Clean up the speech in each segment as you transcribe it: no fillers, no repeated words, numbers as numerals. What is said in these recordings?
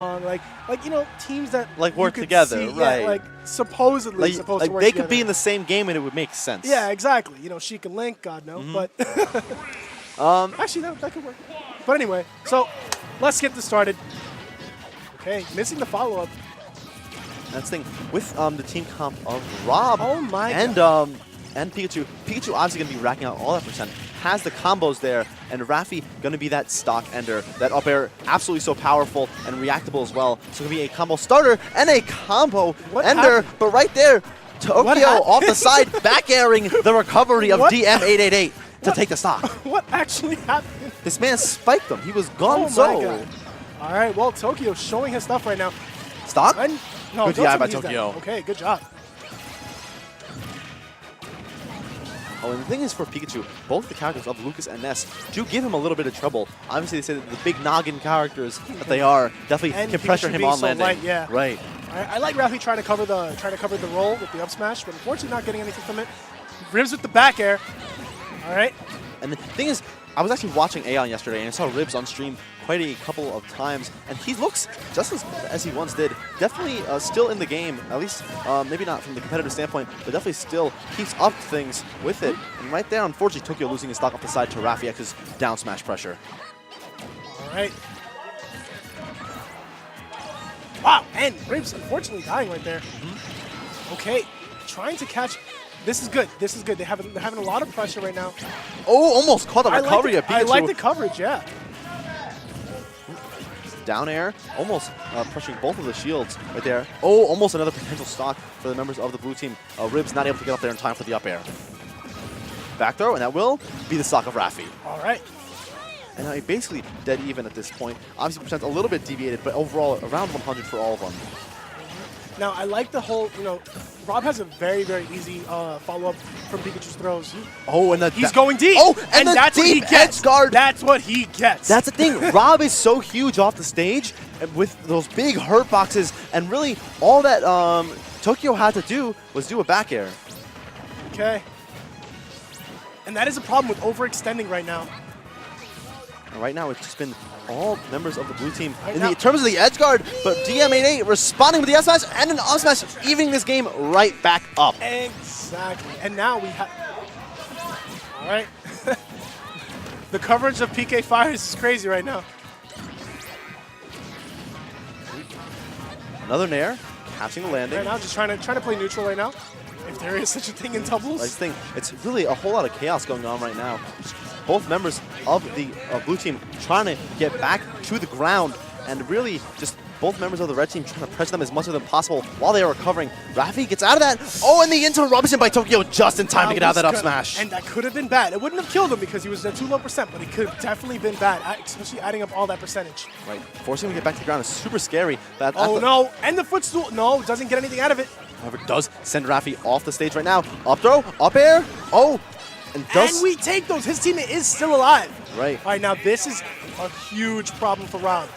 like you know, teams that like work together, see, right? Yeah, like supposedly supposed to work they together. could be in the same game and it would make sense. Yeah, exactly. You know, Sheik and Link, God no, but actually that could work. But anyway, so let's get this started. Okay, missing the follow-up. That's the thing with the team comp of Rob and Pikachu. Pikachu obviously going to be racking out all that percent. Has the combos there, and Raffi going to be that stock ender. That up air absolutely so powerful and reactable as well. So going to be a combo starter and a combo ender. But right there, Tokyo off the side, back airing the recovery of DM888 to take the stock. What actually happened? This man spiked him. He was gone. Oh my God. All right, well, Tokyo showing his stuff right now. Stock? No, good DI by Tokyo. Okay, good job. Oh, and the thing is for Pikachu, both the characters of Lucas and Ness do give him a little bit of trouble. Obviously, they say that the big noggin characters that they are definitely can Pikachu pressure him on landing. Light, yeah. Right. I like Raffi trying to cover the roll with the up smash, but unfortunately not getting anything from it. Ribs with the back air. All right. And the thing is, I was actually watching Aeon yesterday, and I saw Ribs on stream quite a couple of times, and he looks just as he once did. Definitely still in the game, at least maybe not from the competitive standpoint, but definitely still keeps up things with it. And right there, unfortunately, Tokyo losing his stock off the side to Raffi-X's down smash pressure. All right. Wow, and Ribs unfortunately dying right there. Okay, trying to catch. This is good. This is good. They're having a lot of pressure right now. Oh, almost caught the recovery of Pikachu. I like the coverage, yeah. Down air, almost pressuring both of the shields right there. Oh, almost another potential stock for the members of the blue team. Ribs not able to get up there in time for the up air. Back throw, and that will be the stock of Raffi. All right. And now basically dead even at this point. Obviously, percent a little bit deviated, but overall around 100 for all of them. Now, I like the whole, you know, Rob has a very, very easy follow-up from Pikachu's throws. He's going deep. Oh, and that's what he gets. Guard. That's what he gets. That's the thing. Rob is so huge off the stage with those big hurt boxes, and really all that Tokyo had to do was do a back air. Okay. And that is a problem with overextending right now. And right now, it's just been all members of the blue team in terms of the edge guard, but DM888 responding with the S-Smash and an up-smash, evening this game right back up. Exactly. And now we have... All right. The coverage of PK Fires is crazy right now. Another Nair, catching the landing. Right now, just trying to play neutral right now. If there is such a thing in doubles. I just think it's really a whole lot of chaos going on right now. Both members of the blue team trying to get back to the ground, and really just both members of the red team trying to pressure them as much of them possible while they are recovering. Raffi gets out of that. Oh, and the interruption by Tokyo just in time to get out of that up smash. And that could have been bad. It wouldn't have killed him because he was at too low percent, but it could have definitely been bad, especially adding up all that percentage. Right. Forcing him to get back to the ground is super scary. Oh, no. And the footstool. No, doesn't get anything out of it. However, does send Raffi off the stage right now. Up throw, up air. Oh, and we take those. His teammate is still alive. Right. All right, now this is a huge problem for Rob.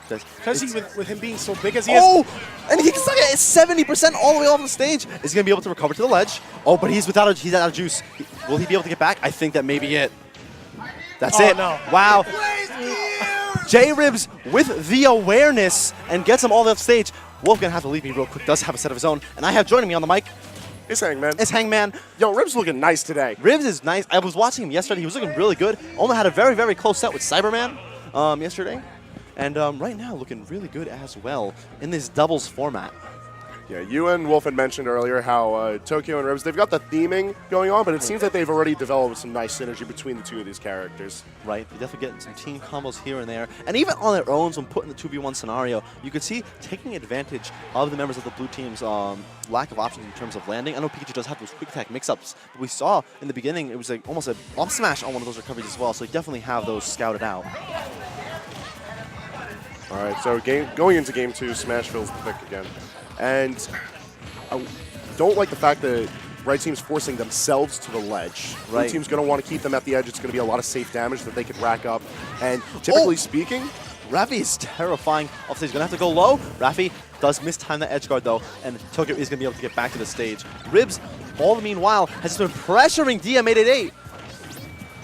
Especially with him being so big as he is. Oh, and he's 70% all the way off the stage. Is he going to be able to recover to the ledge? Oh, but he's out of juice. Will he be able to get back? I think that may be it. That's it. No. Wow. J-Ribs with the awareness and gets him all the way off stage. Wolf going to have to leave me real quick. Does have a set of his own. And I have joining me on the mic. It's Hangman. It's Hangman. Yo, Ribs looking nice today. Ribs is nice. I was watching him yesterday. He was looking really good. Almost had a very, very close set with Cyberman yesterday. And right now looking really good as well in this doubles format. Yeah, you and Wolf had mentioned earlier how Tokyo and Ribs, they've got the theming going on, but it seems like they've already developed some nice synergy between the two of these characters. Right, they're definitely getting some team combos here and there. And even on their own, when put in the 2v1 scenario, you could see taking advantage of the members of the blue team's lack of options in terms of landing. I know Pikachu does have those quick attack mix-ups, but we saw in the beginning it was like almost an up smash on one of those recoveries as well, so they definitely have those scouted out. All right, so going into game 2, Smash feels thick again. And I don't like the fact that red team's forcing themselves to the ledge. Right. Blue team's going to want to keep them at the edge. It's going to be a lot of safe damage that they could rack up. And typically speaking, Raffi is terrifying off stage. He's going to have to go low. Raffi does mistime that edge guard though, and Tokyo is going to be able to get back to the stage. Ribs, all the meanwhile, has just been pressuring DM888.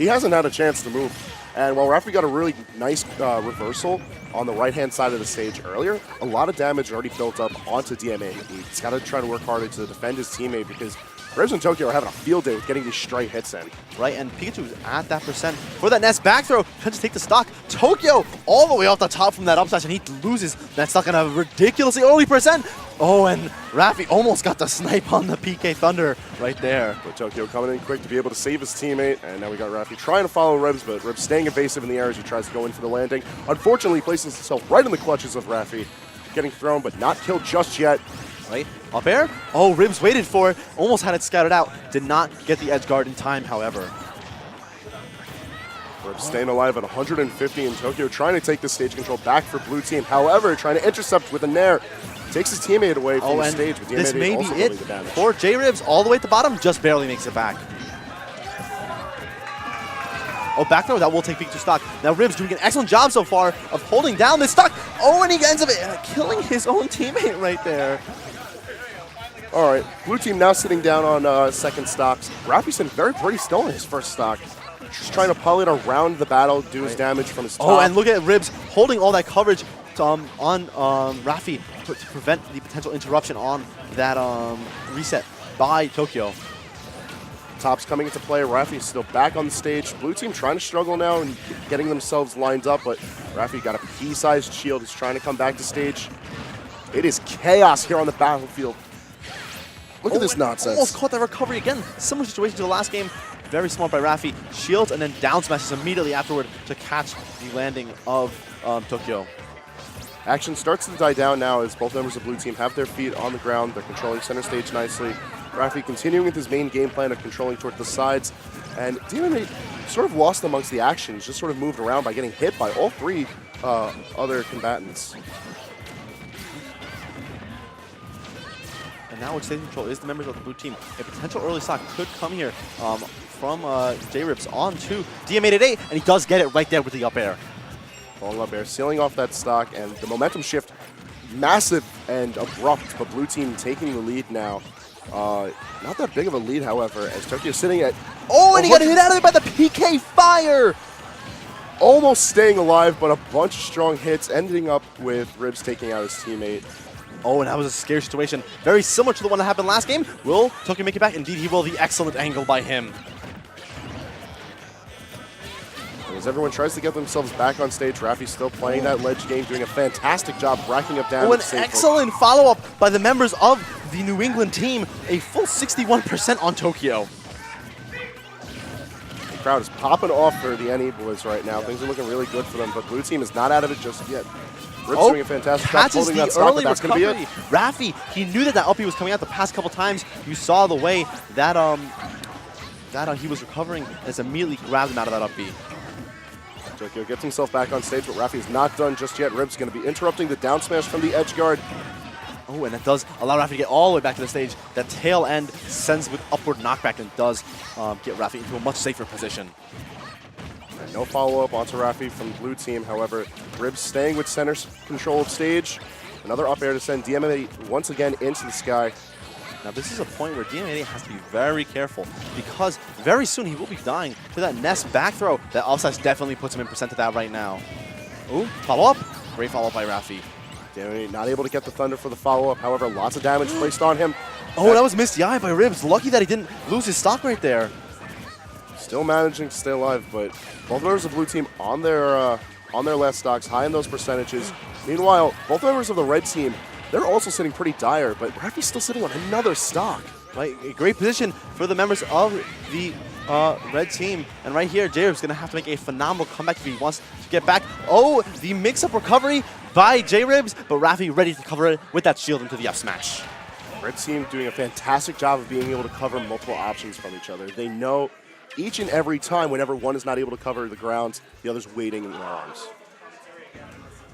he hasn't had a chance to move. And while Raffi got a really nice reversal on the right-hand side of the stage earlier, a lot of damage already built up onto DM888. He's got to try to work harder to defend his teammate because Ribs and Tokyo are having a field day with getting these straight hits in. Right, and Pikachu's at that percent for that Nest back throw. Trying to take the stock. Tokyo all the way off the top from that up smash, and he loses that stock on a ridiculously early percent. Oh, and Raffi almost got the snipe on the PK Thunder right there. But Tokyo coming in quick to be able to save his teammate, and now we got Raffi trying to follow Ribs, but Ribs staying evasive in the air as he tries to go in for the landing. Unfortunately, he places himself right in the clutches of Raffi, getting thrown but not killed just yet. Right, up air. Oh, Ribs waited for it, almost had it scouted out. Did not get the edge guard in time, however. Ribs staying alive at 150 in Tokyo, trying to take the stage control back for blue team. However, trying to intercept with a Nair. Takes his teammate away from the stage. But this may be it the damage. for J-Ribs all the way at the bottom, just barely makes it back. Oh, back throw, that will take Pikachu stock. Now Ribs doing an excellent job so far of holding down this stock. Oh, and he ends up killing his own teammate right there. All right, blue team now sitting down on second stocks. Raffi's been very pretty still in his first stock. Just trying to pull it around the battle, do his damage from his top. Oh, and look at Ribs holding all that coverage on Raffi to prevent the potential interruption on that reset by Tokyo. Top's coming into play. Raffi is still back on the stage. Blue team trying to struggle now and getting themselves lined up, but Raffi got a pea-sized shield. He's trying to come back to stage. It is chaos here on the battlefield. Look at this nonsense. Almost caught that recovery again. Similar situation to the last game. Very smart by Raffi. Shields and then down smashes immediately afterward to catch the landing of Tokyo. Action starts to die down now as both members of blue team have their feet on the ground. They're controlling center stage nicely. Raffi continuing with his main game plan of controlling toward the sides. And DM888 sort of lost amongst the action. He's just sort of moved around by getting hit by all three other combatants. And now with stage control is the members of the blue team. A potential early stock could come here from J-Ribs on to DM888, and he does get it right there with the up air. Falling up air, sealing off that stock, and the momentum shift, massive and abrupt, but blue team taking the lead now. Not that big of a lead, however, as Tokyo's sitting at... Oh, and he got hit out of it by the PK Fire! Almost staying alive, but a bunch of strong hits, ending up with Ribs taking out his teammate. Oh, and that was a scary situation. Very similar to the one that happened last game. Will Tokyo make it back? Indeed, he will. The excellent angle by him. As everyone tries to get themselves back on stage, Raffi's still playing that ledge game, doing a fantastic job racking up damage. Oh, an excellent follow-up by the members of the New England team. A full 61% on Tokyo. The crowd is popping off for the NE boys right now. Things are looking really good for them, but blue team is not out of it just yet. Ribs doing a fantastic job holding that stock, but that's going to be it. Raffi, he knew that up B was coming out the past couple times. You saw the way that he was recovering and has immediately grabbed him out of that up B. Tokyo gets himself back on stage, but Raffi is not done just yet. Ribs going to be interrupting the down smash from the edge guard. Oh, and that does allow Raffi to get all the way back to the stage. That tail end sends with upward knockback and does get Raffi into a much safer position. And no follow-up onto Raffi from blue team. However, Ribs staying with center control of stage. Another up air to send DM888 once again into the sky. Now this is a point where DM888 has to be very careful because very soon he will be dying to that Nest back throw. That offside definitely puts him in percent of that right now. Ooh, follow-up. Great follow-up by Raffi. DM888 not able to get the thunder for the follow-up. However, lots of damage placed on him. Oh, that was missed the eye by Ribs. Lucky that he didn't lose his stock right there. Still managing to stay alive, but both members of blue team on their last stocks, high in those percentages. Meanwhile, both members of the red team, they're also sitting pretty dire, but Raffi's still sitting on another stock. Right, a great position for the members of the red team. And right here, J-Rib's going to have to make a phenomenal comeback if he wants to get back. Oh, the mix-up recovery by J-Ribs, but Raffi ready to cover it with that shield into the up smash. Red team doing a fantastic job of being able to cover multiple options from each other. They know each and every time whenever one is not able to cover the ground, the other's waiting in their arms.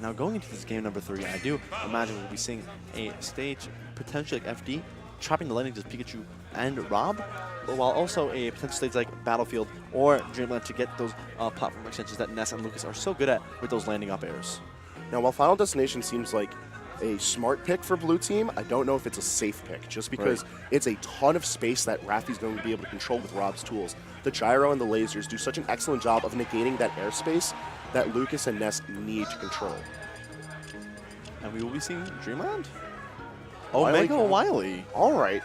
Now going into this game number 3, I do imagine we'll be seeing a stage potentially like FD, trapping the landings of Pikachu and Rob, while also a potential stage like Battlefield or Dreamland to get those platform extensions that Ness and Lucas are so good at with those landing up airs. Now, while Final Destination seems like a smart pick for blue team. I don't know if it's a safe pick, just because it's a ton of space that Raffi's going to be able to control with Rob's tools. The gyro and the lasers do such an excellent job of negating that airspace that Lucas and Ness need to control. And we will be seeing Dreamland? Omega Wily. All right.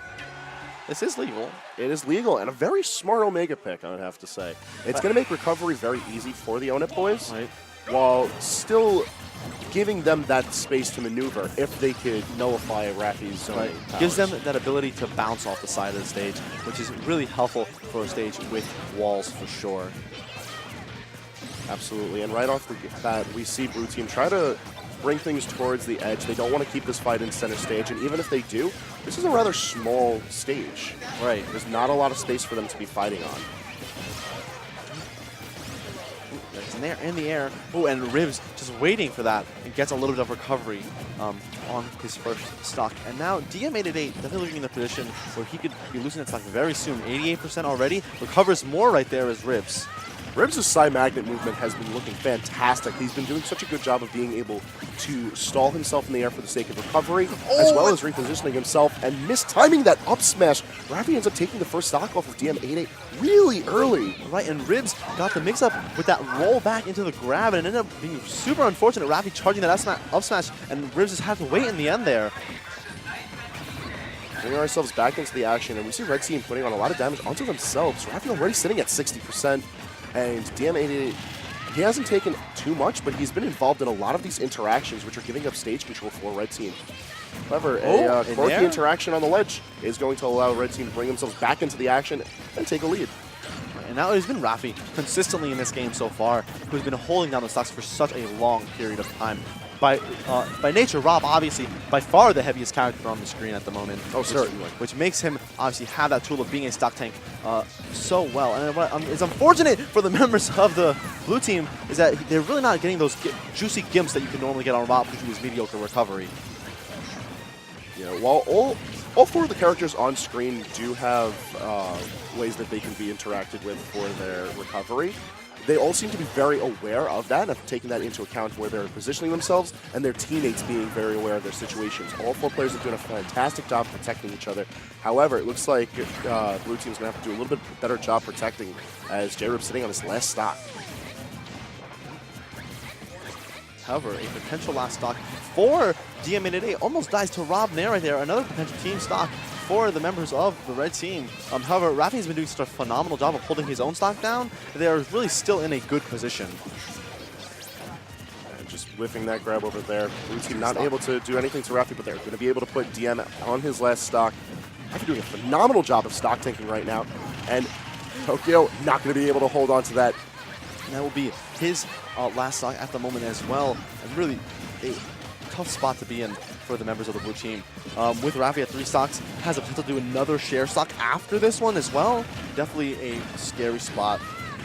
This is legal. It is legal, and a very smart Omega pick, I would have to say. It's going to make recovery very easy for the Own It boys, while still giving them that space to maneuver if they could nullify Raffi's zoning powers. Gives them that ability to bounce off the side of the stage, which is really helpful for a stage with walls for sure. Absolutely, and right off the bat, we see blue team try to bring things towards the edge. They don't want to keep this fight in center stage, and even if they do, this is a rather small stage. Right. There's not a lot of space for them to be fighting on. It's in the air. Oh, and Ribs just waiting for that and gets a little bit of recovery on his first stock. And now DM888 definitely looking in the position where he could be losing that stock very soon. 88% already. Recovers more right there as Ribs. Ribs' side magnet movement has been looking fantastic. He's been doing such a good job of being able to stall himself in the air for the sake of recovery, as well as repositioning himself and mistiming that up smash. Raffi ends up taking the first stock off of DM88 really early. Right, and Ribs got the mix-up with that roll back into the grab, and it ended up being super unfortunate. Raffi charging that up smash, and Ribs just had to wait in the end there. Bringing ourselves back into the action, and we see Red Team putting on a lot of damage onto themselves. Raffi already sitting at 60%. And DM888, he hasn't taken too much, but he's been involved in a lot of these interactions, which are giving up stage control for Red Team. However, a quirky interaction on the ledge is going to allow Red Team to bring themselves back into the action and take a lead. And now it has been Raffi consistently in this game so far, who's been holding down the stocks for such a long period of time. By nature, Rob, obviously, by far the heaviest character on the screen at the moment. Oh, certainly. Which makes him, obviously, have that tool of being a stock tank so well. And what is unfortunate for the members of the blue team is that they're really not getting those juicy gimps that you can normally get on Rob due to his mediocre recovery. You know, while all four of the characters on screen do have ways that they can be interacted with for their recovery, they all seem to be very aware of that and have taken that into account where they're positioning themselves and their teammates being very aware of their situations. All four players are doing a fantastic job protecting each other. However, it looks like blue team's going to have to do a little bit better job protecting as J-Rib's sitting on his last stock. However, a potential last stock for DM888 almost dies to Rob Nair right there. Another potential team stock for the members of the red team. However, Raffi's been doing such a phenomenal job of holding his own stock down. They are really still in a good position. And just whiffing that grab over there. Blue team not able to do anything to Raffi, but they're going to be able to put DM on his last stock. Raffi doing a phenomenal job of stock tanking right now. And Tokyo not going to be able to hold on to that. And that will be his last stock at the moment as well. And really a tough spot to be in for the members of the blue team. With Raffi at 3 stocks, has a potential to do another share stock after this one as well. Definitely a scary spot.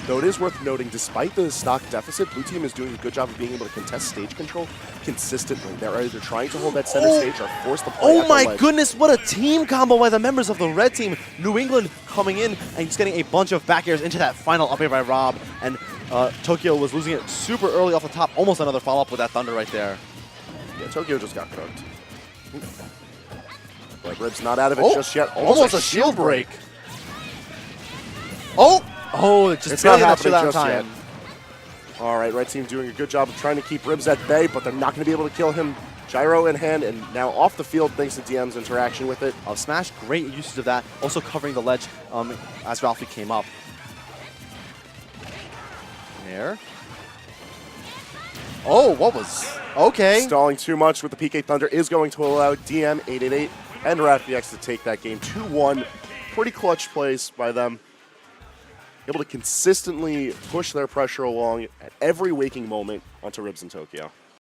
Though it is worth noting, despite the stock deficit, blue team is doing a good job of being able to contest stage control consistently. They're either trying to hold that center stage or force the play. Oh my goodness, what a team combo by the members of the red team. New England coming in and just getting a bunch of back airs into that final up air by Rob. And Tokyo was losing it super early off the top. Almost another follow-up with that thunder right there. Yeah, Tokyo just got cooked. But Rib's not out of it just yet. Almost a shield break. Oh, it just it's not happening that just time. yet. All right, red team doing a good job of trying to keep Ribs at bay, but they're not going to be able to kill him. Gyro in hand, and now off the field thanks to DM's interaction with it. Smash, great usage of that. Also covering the ledge as Ralphie came up. There. Oh, what was... Okay. Stalling too much with the PK Thunder is going to allow DM888 and Raffi-X to take that game 2-1. Pretty clutch plays by them. Able to consistently push their pressure along at every waking moment onto Ribs in Tokyo.